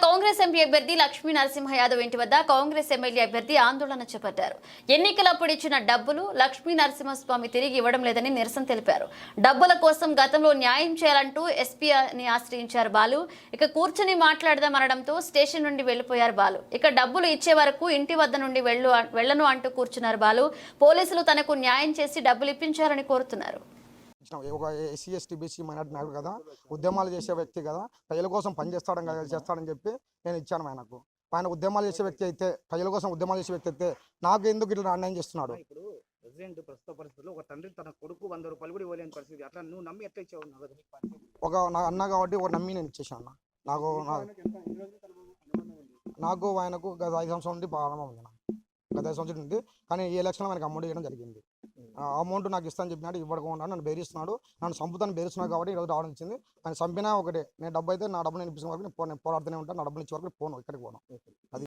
Congress MP అభ్యర్థి లక్ష్మీ నరసింహ యాదవ్ ఇంటి వద్ద కాంగ్రెస్ ఎమ్మెల్యే అభ్యర్థి ఆందోళన చేపట్టారు. ఎన్నికలప్పుడు ఇచ్చిన డబ్బులు లక్ష్మీ నరసింహస్వామి తిరిగి ఇవ్వడం లేదని నిరసన తెలిపారు. డబ్బుల కోసం గతంలో న్యాయం చేయాలంటూ ఎస్పీని ఆశ్రయించారు బాలు. ఇక కూర్చుని మాట్లాడదామనడంతో స్టేషన్ నుండి వెళ్లిపోయారు బాలు. ఇక డబ్బులు ఇచ్చే వరకు ఇంటి వద్ద నుండి వెళ్లను అంటూ కూర్చున్నారు బాలు. పోలీసులు తనకు న్యాయం చేసి డబ్బులు ఇప్పించాలని కోరుతున్నారు. ఒక ఎస్సీ ఎస్టీ బీసీ మైనార్టీ నాయకుడు కదా, ఉద్యమాలు చేసే వ్యక్తి కదా, ప్రజల కోసం చేస్తాడని చెప్పి నేను ఇచ్చాను ఆయనకు. ఆయన ఉద్యమాలు చేసే వ్యక్తి అయితే, ప్రజల కోసం ఉద్యమాలు చేసే వ్యక్తి అయితే నాకు ఎందుకు ఇట్లా అన్యాయం చేస్తున్నాడు? ఇప్పుడు ప్రెసిడెంట్ ప్రస్తుత పరిస్థితుల్లో ఒక తండ్రి తన కొడుకు 100 రూపాయలు కూడా ఇవ్వలేని పరిస్థితి. అట్లా నువ్వు నమ్మి ఎట్లా ఇచ్చావు? ఒక నా అన్న కాబట్టి ఒక నమ్మి నేను ఇచ్చేసాను అన్న. నాకు ఆయనకు గత 5 సంవత్సరాల నుండి ప్రారంభం ఉంది. గత 5 సంవత్సరాల నుండి, కానీ ఈ ఎలక్షన్లో మనకి అమౌంట్ ఇవ్వడం జరిగింది. అమౌంట్ నాకు ఇస్తాను చెప్పినాడు, ఇవ్వకుండా నన్ను బెదిరిస్తున్నాడు. నన్ను చంపుతాను బెదిరిస్తున్నాడు కాబట్టి ఈరోజు రావడం వచ్చింది. ఆయన చంపినా ఒకటే, నేను డబ్బు అయితే నా డబ్బు నేను ఇప్పించిన వరకు నేను పోరాడుతూనే ఉంటాను. నా డబ్బులు ఇచ్చే వరకు పోను, ఇక్కడికి పోను. అది